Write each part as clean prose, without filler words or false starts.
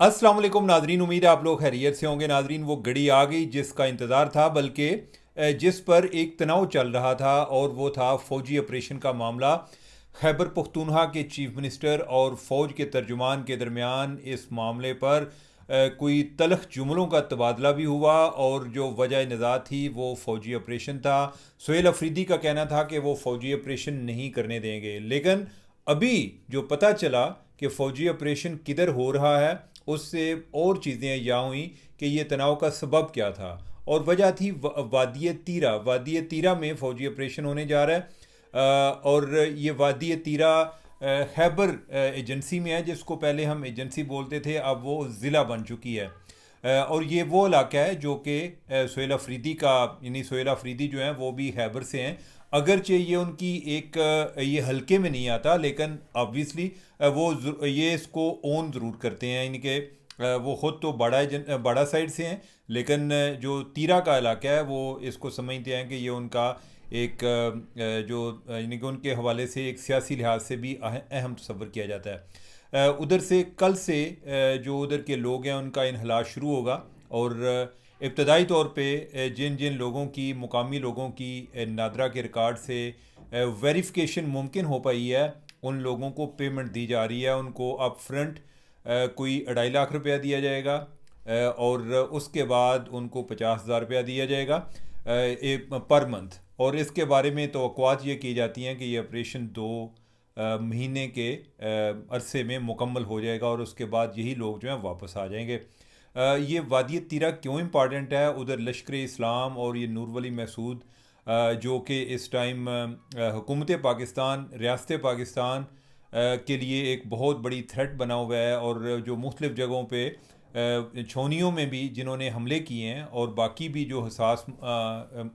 अस्सलाम वालेकुम नाजरीन, उम्मीद है आप लोग खैरियत से होंगे। नाजरीन, वो घड़ी आ गई जिसका इंतज़ार था, बल्कि जिस पर एक तनाव चल रहा था, और वो था फ़ौजी ऑपरेशन का मामला। खैबर पख्तूनख्वा के चीफ मिनिस्टर और फ़ौज के तर्जुमान के दरमियान इस मामले पर कोई तलख जुमलों का तबादला भी हुआ, और जो वजह निज़ात थी वो फ़ौजी ऑपरेशन था। सुहेल अफरीदी का कहना था कि वो फ़ौजी ऑपरेशन नहीं करने देंगे, लेकिन अभी जो पता चला कि फ़ौजी ऑपरेशन किधर हो रहा है, उससे और चीज़ें यह हुई कि ये तनाव का सबब क्या था। और वजह थी वादी तीरा में फ़ौजी ऑपरेशन होने जा रहा है। और ये वादी तीरा खैबर एजेंसी में है, जिसको पहले हम एजेंसी बोलते थे, अब वो ज़िला बन चुकी है। और ये वो इलाका है जो कि सुहेल अफरीदी का, यानी सुहेल अफरीदी जो हैं वो भी खैबर से हैं। अगरचे ये उनकी एक ये हल्के में नहीं आता, लेकिन ऑब्वियसली ये इसको ओन ज़रूर करते हैं। इनके वो ख़ुद तो बड़ा साइड से हैं, लेकिन जो तीरा का इलाका है वो इसको समझते हैं कि ये उनका एक जो यानी कि उनके हवाले से एक सियासी लिहाज से भी अहम तस्वर किया जाता है। उधर से कल से जो उधर के लोग हैं उनका इन्हलाज शुरू होगा, और इब्तदाई तौर पे जिन जिन लोगों की, मुकामी लोगों की नादरा के रिकॉर्ड से वेरिफिकेशन मुमकिन हो पाई है, उन लोगों को पेमेंट दी जा रही है। उनको अप फ्रंट कोई 2.5 लाख रुपया दिया जाएगा, और उसके बाद उनको 50,000 रुपया दिया जाएगा पर मंथ। और इसके बारे में तवक्कुआत ये की जाती हैं कि ये ऑपरेशन 2 महीने के अरसे में मुकम्मल हो जाएगा, और उसके बाद यही लोग जो हैं वापस आ जाएंगे। ये वादी तीरा क्यों इम्पॉर्टेंट है? उधर लश्कर इस्लाम और ये नूर वली महसूद जो कि इस टाइम हुकूमत पाकिस्तान, रियासत पाकिस्तान के लिए एक बहुत बड़ी थ्रेट बना हुआ है, और जो मुख्तलिफ़ जगहों पे छोनियों में भी जिन्होंने हमले किए हैं, और बाकी भी जो हसास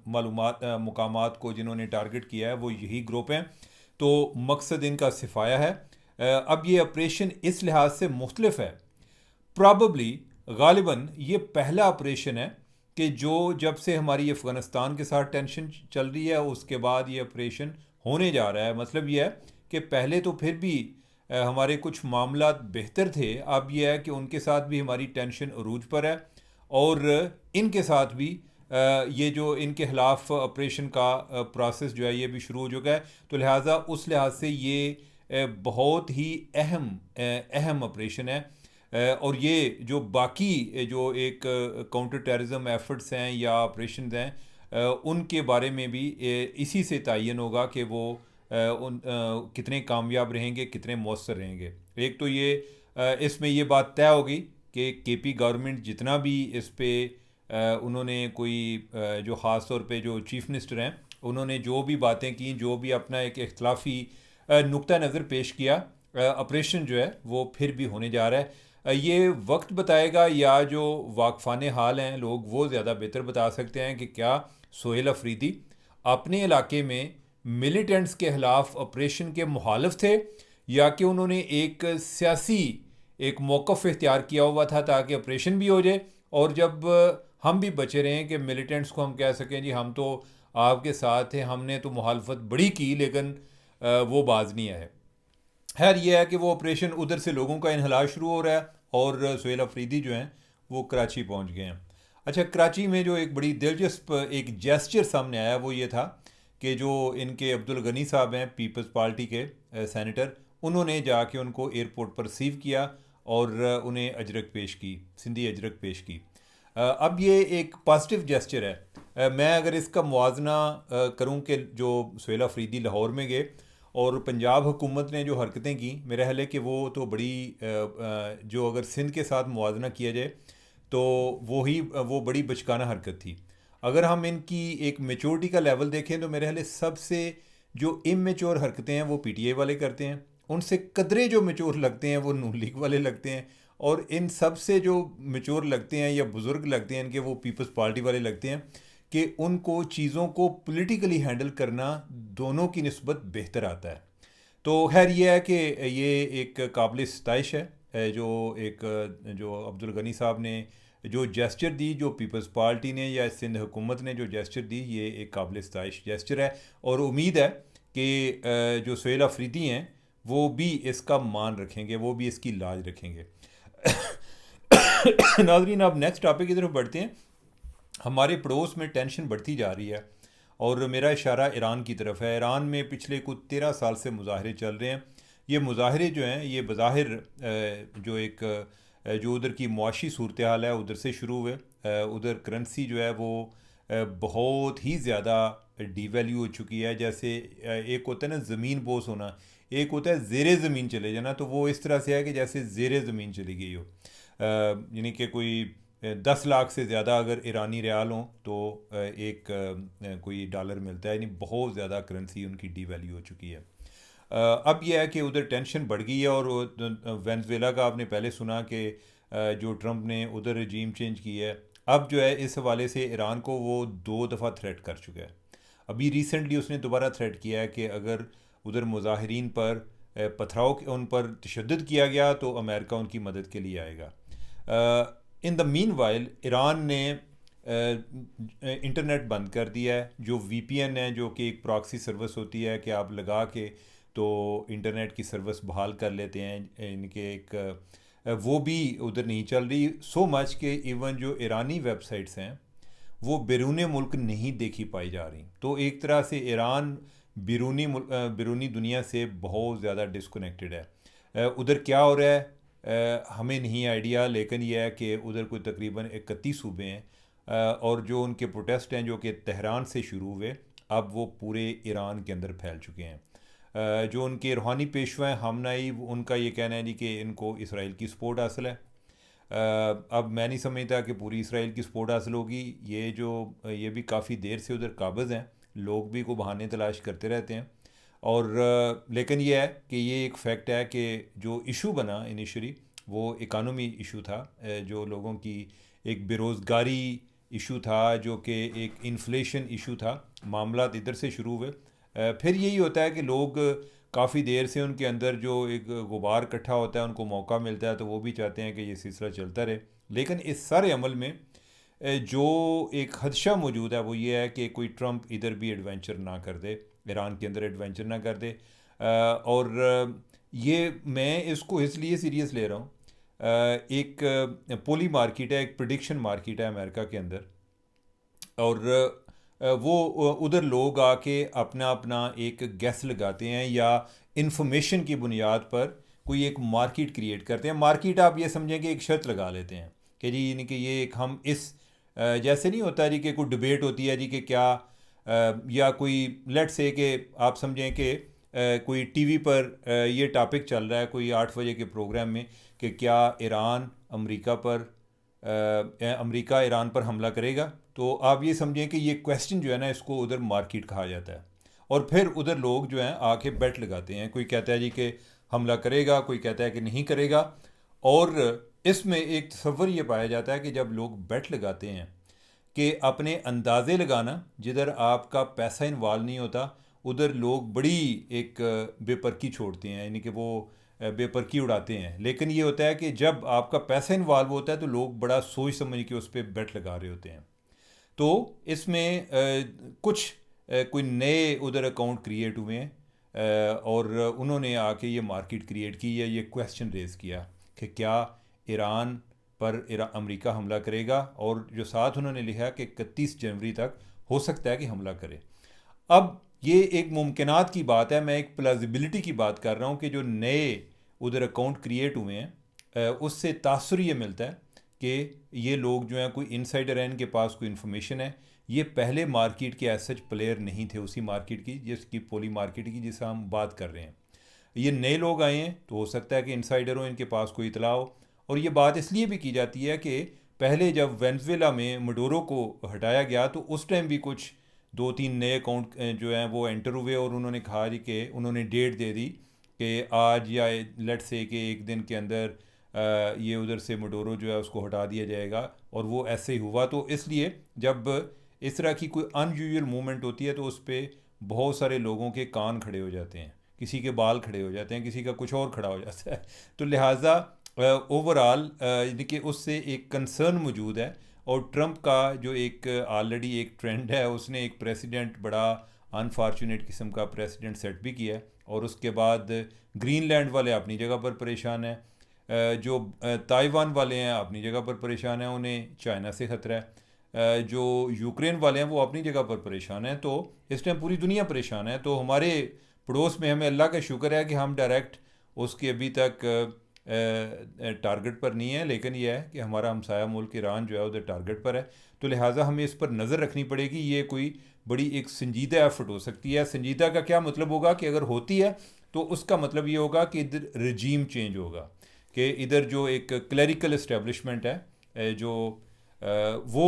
मालूमात मुकामात को जिन्होंने टारगेट किया है, वो यही ग्रुप हैं। तो मकसद इनका सिफाया है। अब ये ऑपरेशन इस लिहाज से मुख्तलिफ है, प्रॉबली गालिबन ये पहला ऑपरेशन है कि जो जब से हमारी अफ़गानिस्तान के साथ टेंशन चल रही है, उसके बाद ये ऑपरेशन होने जा रहा है। मतलब ये है कि पहले तो फिर भी हमारे कुछ मामला बेहतर थे, अब यह है कि उनके साथ भी हमारी टेंशन अरूज पर है, और इनके साथ भी ये जो इनके ख़िलाफ़ ऑपरेशन का प्रोसेस जो है ये भी शुरू हो चुका है। तो लिहाजा उस लिहाज से ये बहुत ही अहम ऑपरेशन है। और ये जो बाकी जो एक काउंटर टेररिज्म एफर्ट्स हैं या ऑपरेशन हैं, उनके बारे में भी इसी से तयन होगा कि वो कितने कामयाब रहेंगे, कितने मौसर रहेंगे। एक तो ये इसमें ये बात तय होगी कि केपी गवर्नमेंट जितना भी इस पे उन्होंने कोई जो ख़ास तौर पे जो चीफ मिनिस्टर हैं, उन्होंने जो भी बातें की, जो भी अपना एक इख्तलाफी नुक्ता नज़र पेश किया, ऑपरेशन जो है वो फिर भी होने जा रहा है। ये वक्त बताएगा, या जो वाकफान हाल हैं लोग वो ज़्यादा बेहतर बता सकते हैं कि क्या सोहेल अफरीदी अपने इलाके में मिलिटेंट्स के ख़िलाफ़ ऑपरेशन के मुखालिफ थे, या कि उन्होंने एक सियासी एक मौक़िफ़ इख्तियार किया हुआ था ताकि ऑपरेशन भी हो जाए, और जब हम भी बचे रहें कि मिलिटेंट्स को हम कह सकें जी हम तो आपके साथ हैं, हमने तो मुखालफत बड़ी की, लेकिन वो बाज नहीं आए। खैर ये है कि वो ऑपरेशन उधर से लोगों का इन्हलाज शुरू हो रहा है, और सोहेल अफरीदी जो हैं वो कराची पहुंच गए हैं। अच्छा, कराची में जो एक बड़ी दिलचस्प एक जेस्चर सामने आया वो ये था कि जो इनके अब्दुल गनी साहब हैं, पीपल्स पार्टी के सेनेटर, उन्होंने जाके उनको एयरपोर्ट पर रिसीव किया, और उन्हें अजरक पेश की, सिंधी अजरक पेश की। अब ये एक पॉजिटिव जेस्चर है। मैं अगर इसका मुआजना करूँ कि जो सोहेल अफरीदी लाहौर में गए और पंजाब हुकूमत ने जो हरकतें की, मेरा ख्याल है कि वो तो बड़ी जो अगर सिंध के साथ मुआवजना किया जाए तो वो बड़ी बचकाना हरकत थी। अगर हम इनकी एक मेचोरिटी का लेवल देखें तो मेरे ख्याल सबसे जो इमेच्योर हरकतें हैं वो पीटीआई वाले करते हैं, उनसे कदरे जो मेच्योर लगते हैं वो नून लीग वाले लगते हैं, और इन सब से जो मेच्योर लगते हैं या बुज़ुर्ग लगते हैं इनके, वो पीपल्स पार्टी वाले लगते हैं कि उनको चीज़ों को पॉलिटिकली हैंडल करना दोनों की निस्बत बेहतर आता है। तो खैर ये है कि ये एक काबिल सताइश है जो एक जो अब्दुल गनी साहब ने जो जेस्चर दी, जो पीपल्स पार्टी ने या सिंध हुकूमत ने जो जेस्चर दी, ये एक काबिल सताइश जेस्चर है, और उम्मीद है कि जो सोहेल अफरीदी हैं वो भी इसका मान रखेंगे, वो भी इसकी लाज रखेंगे। नाजरीन, अब नेक्स्ट टॉपिक की तरफ बढ़ते हैं। हमारे पड़ोस में टेंशन बढ़ती जा रही है और मेरा इशारा ईरान की तरफ है। ईरान में पिछले कुछ 13 साल से मुजाहरे चल रहे हैं। ये मुजाहरे जो हैं ये बज़ाहिर जो उधर की मुआशी सूरत हाल है उधर से शुरू हुए। उधर करेंसी जो है वो बहुत ही ज़्यादा डीवैल्यू हो चुकी है। जैसे एक होता है ना ज़मीन बोस होना, एक होता है ज़ेरे ज़मीन चले जाना। तो वो इस तरह से है कि जैसे ज़ेरे ज़मीन चली गई हो। यानी कि कोई 10 लाख से ज़्यादा अगर ईरानी रियाल हों तो कोई डॉलर मिलता है। यानी बहुत ज़्यादा करेंसी उनकी डीवैल्यू हो चुकी है। अब यह है कि उधर टेंशन बढ़ गई है। और वेनेज़ुएला का आपने पहले सुना कि जो ट्रंप ने उधर रजीम चेंज की है। अब जो है इस हवाले से ईरान को वो 2 दफ़ा थ्रेट कर चुका है। अभी रिसेंटली उसने दोबारा थ्रेट किया है कि अगर उधर मुजाहिरीन पर उन पर तशद्दुद किया गया तो अमेरिका उनकी मदद के लिए आएगा। In the mean while Iran ने इंटरनेट बंद कर दिया है। जो वीपीएन है, जो कि एक प्रॉक्सी सर्विस होती है कि आप लगा के तो इंटरनेट की सर्विस बहाल कर लेते हैं, इनके वो भी उधर नहीं चल रही। सो मच कि इवन जो ईरानी वेबसाइट्स हैं वो बैरून मुल्क नहीं देखी पाई जा रही। तो एक तरह से ईरान बैरूनी दुनिया से बहुत ज़्यादा डिस्कनेक्टेड है। उधर क्या हो रहा है हमें नहीं आइडिया, लेकिन यह है कि उधर कोई तकरीबन 31 सूबे हैं। और जो उनके प्रोटेस्ट हैं जो कि तेहरान से शुरू हुए, अब वो पूरे ईरान के अंदर फैल चुके हैं। जो उनके रूहानी पेशवा हैं हमनाई, उनका ये कहना है जी कि इनको इसराइल की सपोर्ट हासिल है। अब मैं नहीं समझता कि पूरी इसराइल की सपोर्ट हासिल होगी। ये भी काफ़ी देर से उधर काबिज़ हैं, लोग भी को बहाने तलाश करते रहते हैं। और लेकिन यह है कि ये एक फैक्ट है कि जो इशू बना इनिशियली वो इकानमी इशू था। जो लोगों की एक बेरोज़गारी इशू था, जो कि एक इन्फ्लेशन इशू था। मामला इधर से शुरू हुए। फिर यही होता है कि लोग काफ़ी देर से उनके अंदर जो एक गुबार इकट्ठा होता है, उनको मौका मिलता है तो वो भी चाहते हैं कि ये सिलसिला चलता रहे। लेकिन इस सारे अमल में जो एक खदशा मौजूद है वो ये है कि कोई ट्रंप इधर भी एडवेंचर ना कर दे, ईरान के अंदर एडवेंचर ना कर दे। और ये मैं इसको इसलिए सीरियस ले रहा हूँ। एक पोली मार्केट है, एक प्रिडिक्शन मार्केट है अमेरिका के अंदर। और वो उधर लोग आके अपना अपना एक गैस लगाते हैं या इंफॉर्मेशन की बुनियाद पर कोई एक मार्केट क्रिएट करते हैं। मार्केट आप ये समझें कि एक शर्त लगा लेते हैं कि जी यानी कि ये एक हम इस जैसे नहीं होता जी कि कोई डिबेट होती है जी कि क्या या कोई लेट से कि आप समझें कि कोई टीवी पर ये टॉपिक चल रहा है कोई 8 बजे के प्रोग्राम में कि क्या अमेरिका ईरान पर हमला करेगा। तो आप ये समझें कि ये क्वेश्चन जो है ना इसको उधर मार्केट कहा जाता है। और फिर उधर लोग जो हैं आके बेट लगाते हैं। कोई कहता है जी कि हमला करेगा, कोई कहता है कि नहीं करेगा। और इसमें एक तसव्वुर ये पाया जाता है कि जब लोग बेट लगाते हैं कि अपने अंदाज़े लगाना, जिधर आपका पैसा इन्वॉल्व नहीं होता उधर लोग बड़ी एक बेपरकी छोड़ते हैं, यानी कि वो बेपरकी उड़ाते हैं। लेकिन ये होता है कि जब आपका पैसा इन्वॉल्व होता है तो लोग बड़ा सोच समझ के उस पर बेट लगा रहे होते हैं। तो इसमें कुछ कोई नए उधर अकाउंट क्रिएट हुए हैं और उन्होंने आके ये मार्केट क्रिएट की है, ये क्वेश्चन रेज़ किया कि क्या ईरान पर अमेरिका हमला करेगा। और जो साथ उन्होंने लिखा कि 31 जनवरी तक हो सकता है कि हमला करे। अब ये एक मुमकिनात की बात है, मैं एक प्लाजिबिलिटी की बात कर रहा हूँ कि जो नए उधर अकाउंट क्रिएट हुए हैं उससे तासुर ये मिलता है कि ये लोग जो हैं कोई इनसाइडर हैं, इनके पास कोई इन्फॉर्मेशन है। ये पहले मार्केट के एज सच प्लेयर नहीं थे उसी मार्केट की जिसकी पोली मार्केट की जिससे हम बात कर रहे हैं। ये नए लोग आए हैं तो हो सकता है कि इनसाइडर हो, इनके पास कोई इतला हो। और ये बात इसलिए भी की जाती है कि पहले जब वेनेजुएला में मडोरो को हटाया गया तो उस टाइम भी कुछ 2-3 नए अकाउंट जो हैं वो एंटर हुए और उन्होंने कहा जी कि उन्होंने डेट दे दी कि आज या लेट से कि एक दिन के अंदर ये उधर से मडोरो जो है उसको हटा दिया जाएगा। और वो ऐसे ही हुआ। तो इसलिए जब इस तरह की कोई अनयूजुअल मूवमेंट होती है तो उस पर बहुत सारे लोगों के कान खड़े हो जाते हैं, किसी के बाल खड़े हो जाते हैं, किसी का कुछ और खड़ा हो जाता है। तो लिहाजा ओवरऑल यानी कि उससे एक कंसर्न मौजूद है। और ट्रंप का जो एक ऑलरेडी एक ट्रेंड है, उसने एक प्रेसिडेंट बड़ा अनफॉर्चुनेट किस्म का प्रेसिडेंट सेट भी किया है। और उसके बाद ग्रीनलैंड वाले अपनी जगह पर परेशान हैं। जो ताइवान वाले हैं अपनी जगह पर परेशान हैं, उन्हें चाइना से ख़तरा है। जो यूक्रेन वाले हैं वो अपनी जगह पर परेशान हैं। तो इस टाइम पूरी दुनिया परेशान है। तो हमारे पड़ोस में हमें अल्लाह का शुक्र है कि हम डायरेक्ट उसके अभी तक टारगेट पर नहीं है, लेकिन यह है कि हमारा हमसाया मुल्क ईरान जो है उधर टारगेट पर है। तो लिहाजा हमें इस पर नज़र रखनी पड़ेगी। ये कोई बड़ी एक संजीदा एफर्ट हो सकती है। संजीदा का क्या मतलब होगा कि अगर होती है तो उसका मतलब ये होगा कि इधर रजीम चेंज होगा, कि इधर जो एक क्लरिकल इस्टेब्लिशमेंट है जो वो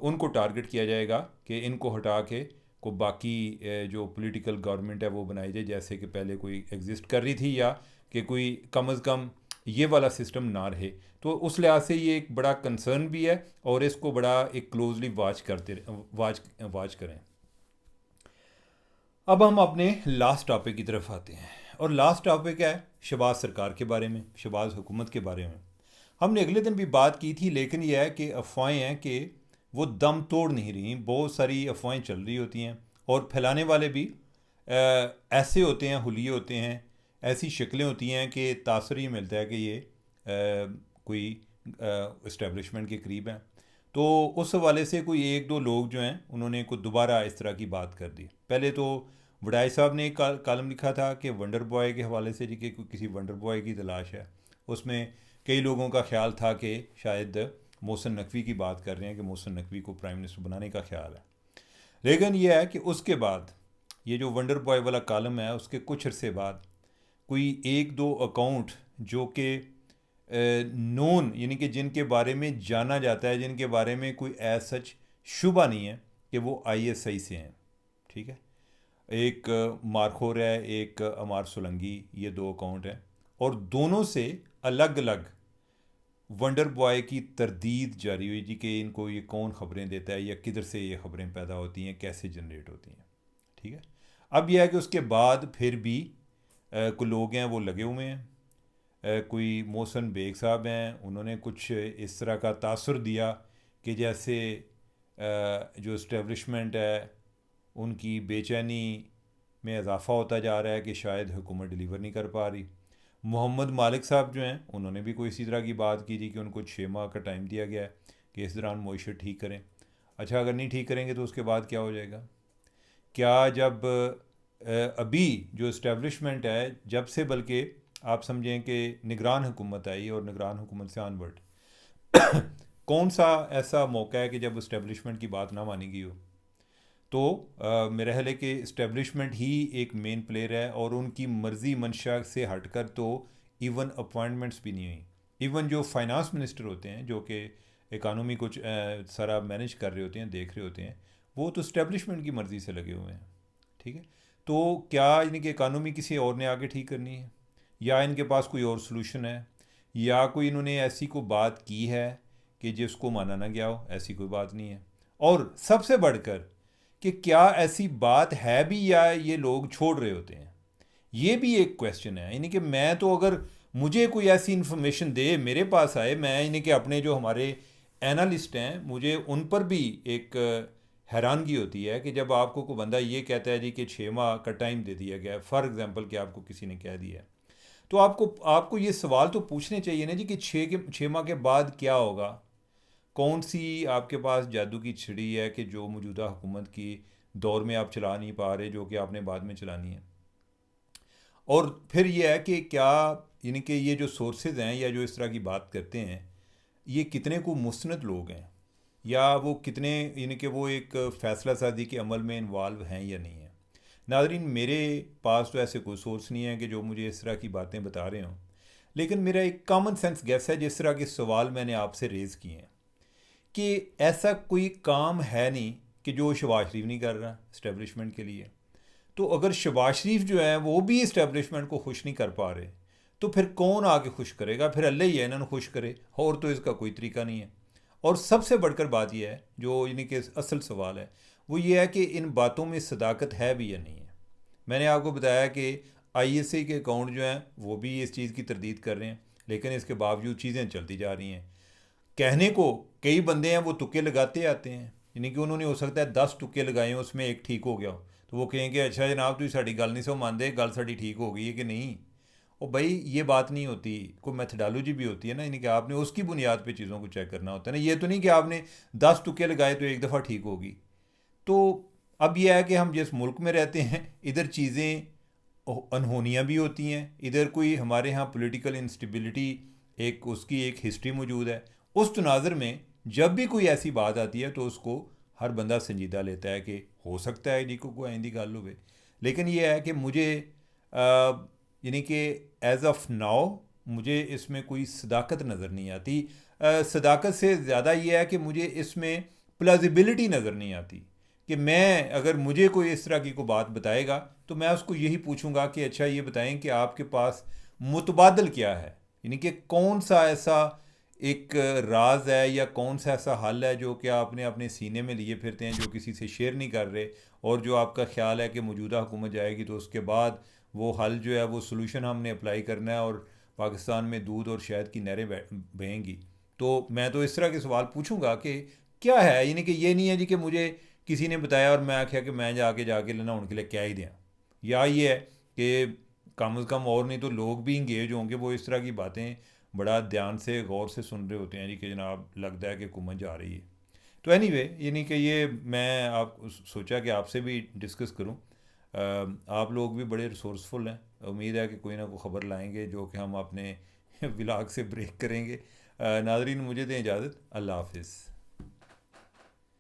उनको टारगेट किया जाएगा कि इनको हटा के को बाकी जो पॉलिटिकल गवर्नमेंट है वो बनाई जाए, जैसे कि पहले कोई एग्जिस्ट कर रही थी, या कि कोई कम अज़ कम ये वाला सिस्टम ना रहे। तो उस लिहाज से ये एक बड़ा कंसर्न भी है और इसको बड़ा एक क्लोजली वाच करें। अब हम अपने लास्ट टॉपिक की तरफ आते हैं, और लास्ट टॉपिक है शहबाज सरकार के बारे में, शहबाज हुकूमत के बारे में। हमने अगले दिन भी बात की थी, लेकिन यह है कि अफवाहें हैं कि वो दम तोड़ नहीं रही। बहुत सारी अफवाहें चल रही होती हैं और फैलाने वाले भी ऐसे होते हैं, हुलिये होते हैं, ऐसी शक्लें होती हैं कि तासर ये मिलता है कि ये कोई इस्टेब्लिशमेंट के करीब हैं। तो उस हवाले से कोई एक दो लोग जो हैं उन्होंने को दोबारा इस तरह की बात कर दी। पहले तो वडाई साहब ने एक कॉलम लिखा था कि वंडर बॉय के हवाले से, जी कि किसी वंडर बॉय की तलाश है। उसमें कई लोगों का ख्याल था कि शायद मोहसिन नकवी की बात कर रहे हैं, कि मोहसिन नकवी को प्राइम मिनिस्टर बनाने का ख्याल है। लेकिन यह है कि उसके बाद ये जो वंडर बॉय वाला कॉलम है, उसके कुछ अरसे बाद कोई एक दो अकाउंट जो कि नोन, यानी कि जिनके बारे में जाना जाता है, जिनके बारे में कोई एज सच शुबा नहीं है कि वो ISI से हैं, ठीक है। एक मारखोर है, एक अमार सोलंगी, ये दो अकाउंट हैं, और दोनों से अलग अलग वंडर बॉय की तरदीद जारी हुई जी कि इनको ये कौन ख़बरें देता है, या किधर से ये ख़बरें पैदा होती हैं, कैसे जनरेट होती हैं, ठीक है। अब यह है कि उसके बाद फिर भी कोई लोग हैं वो लगे हुए हैं। कोई मोहसिन बेग साहब हैं, उन्होंने कुछ इस तरह का तासुर दिया कि जैसे जो इस्टेब्लिशमेंट है उनकी बेचैनी में इजाफ़ा होता जा रहा है कि शायद हुकूमत डिलीवर नहीं कर पा रही। मोहम्मद मालिक साहब जो हैं उन्होंने भी कोई इसी तरह की बात की थी कि उनको 6 माह का टाइम दिया गया है कि इस दौरान मईशत ठीक करें। अच्छा, अगर नहीं ठीक करेंगे तो उसके बाद क्या हो जाएगा? क्या जब अभी जो इस्टेब्लिशमेंट है, जब से बल्कि आप समझें कि निगरान हुकूमत आई और निगरान हुकूमत से ऑनवर्ड कौन सा ऐसा मौका है कि जब इस्टेब्लिशमेंट की बात ना मानी गई हो? तो मेरा ख्याल है कि इस्टेब्लिशमेंट ही एक मेन प्लेयर है, और उनकी मर्ज़ी मंशा से हटकर तो इवन अपॉइंटमेंट्स भी नहीं हुई। इवन जो फाइनेंस मिनिस्टर होते हैं, जो कि इकानमी को सारा मैनेज कर रहे होते हैं, देख रहे होते हैं, वो तो इस्टेब्लिशमेंट की मर्ज़ी से लगे हुए हैं, ठीक है। तो क्या इनकी इकानमी किसी और ने आगे ठीक करनी है, या इनके पास कोई और सलूशन है, या कोई इन्होंने ऐसी कोई बात की है कि जिसको माना ना गया हो? ऐसी कोई बात नहीं है। और सबसे बढ़कर कि क्या ऐसी बात है भी, या ये लोग छोड़ रहे होते हैं? ये भी एक क्वेश्चन है। यानी कि मैं तो, अगर मुझे कोई ऐसी इन्फॉर्मेशन दे, मेरे पास आए, मैं यानी कि अपने जो हमारे एनालिस्ट हैं, मुझे उन पर भी एक हैरानगी होती है कि जब आपको कोई बंदा ये कहता है जी कि 6 माह का टाइम दे दिया गया है, फॉर एग्जांपल कि आपको किसी ने कह दिया है, तो आपको आपको ये सवाल तो पूछने चाहिए ना जी कि 6 माह के बाद क्या होगा? कौन सी आपके पास जादू की छिड़ी है कि जो मौजूदा हुकूमत की दौर में आप चला नहीं पा रहे, जो कि आपने बाद में चलानी है? और फिर यह है कि क्या, यानी कि ये जो सोर्सेज हैं या जो इस तरह की बात करते हैं, ये कितने को मुस्नद लोग हैं, या वो कितने, यानी कि वो एक फ़ैसला साजी के अमल में इन्वॉल्व हैं या नहीं है? नाज़रीन, मेरे पास तो ऐसे कोई सोर्स नहीं है कि जो मुझे इस तरह की बातें बता रहे हों, लेकिन मेरा एक कॉमन सेंस गेस है, जिस तरह के सवाल मैंने आपसे रेज़ किए हैं, कि ऐसा कोई काम है नहीं कि जो शहबाज शरीफ नहीं कर रहा इस्टेब्लिशमेंट के लिए। तो अगर शहबाज शरीफ जो है वो भी इस्टेब्लिशमेंट को खुश नहीं कर पा रहे, तो फिर कौन आके खुश करेगा? फिर अल्लाह ही है इन्होंने खुश करे, और तो इसका कोई तरीका नहीं है। और सबसे बढ़कर बात यह है, जो यानी कि असल सवाल है, वो ये है कि इन बातों में सदाकत है भी या नहीं है। मैंने आपको बताया कि ISI के अकाउंट जो हैं वो भी इस चीज़ की तरदीद कर रहे हैं, लेकिन इसके बावजूद चीज़ें चलती जा रही हैं। कहने को कई बंदे हैं वो तुक्के लगाते आते हैं, यानी कि उन्होंने हो सकता है 10 तुक्के लगाए हों, उसमें एक ठीक हो गया हो, तो वो कहेंगे अच्छा जनाब तुम साड़ी गल नहीं सो मानते, गल साड़ी ठीक हो गई है कि नहीं। और भाई ये बात नहीं होती, कोई मेथडोलॉजी भी होती है ना, यानी कि आपने उसकी बुनियाद पे चीज़ों को चेक करना होता है ना। ये तो नहीं कि आपने 10 तुक्के लगाए तो एक दफ़ा ठीक होगी। तो अब यह है कि हम जिस मुल्क में रहते हैं इधर चीज़ें अनहोनियाँ भी होती हैं, इधर कोई हमारे यहाँ पॉलिटिकल इंस्टेबिलिटी एक उसकी एक हिस्ट्री मौजूद है। उस तनाज़र में जब भी कोई ऐसी बात आती है तो उसको हर बंदा संजीदा लेता है कि हो सकता है जी को कोई आइंदी गल हो। लेकिन यह है कि मुझे यानी कि एज़ ऑफ नाउ मुझे इसमें कोई सदाकत नज़र नहीं आती। सदाकत से ज़्यादा यह है कि मुझे इसमें प्लाजिबिलिटी नज़र नहीं आती कि मैं अगर मुझे कोई इस तरह की कोई बात बताएगा तो मैं उसको यही पूछूंगा कि अच्छा ये बताएं कि आपके पास मुतबादल क्या है, यानी कि कौन सा ऐसा एक राज है या कौन सा ऐसा हल है जो कि आपने अपने सीने में लिए फिरते हैं, जो किसी से शेयर नहीं कर रहे, और जो आपका ख्याल है कि मौजूदा हुकूमत जाएगी तो उसके बाद वो हल जो है वो सोल्यूशन हमने अप्लाई करना है और पाकिस्तान में दूध और शहद की नहरें बहेंगी। तो मैं तो इस तरह के सवाल पूछूंगा कि क्या है, यानी कि ये नहीं है जी कि मुझे किसी ने बताया और मैं आख्या कि मैं जाके लेना उनके लिए क्या ही दें। या ये है कि कम अज़ कम और नहीं तो लोग भी इंगेज होंगे, वो इस तरह की बातें बड़ा ध्यान से गौर से सुन रहे होते हैं जी कि जनाब लगता है कि हुकूमत जा रही है। तो एनीवे यानी कि ये मैं आप सोचा कि आपसे भी डिस्कस करूं। आप लोग भी बड़े रिसोर्सफुल हैं, उम्मीद है कि कोई ना कोई ख़बर लाएंगे जो कि हम अपने व्लॉग से ब्रेक करेंगे। नाजरीन मुझे दें इजाज़त, अल्लाह हाफिज़।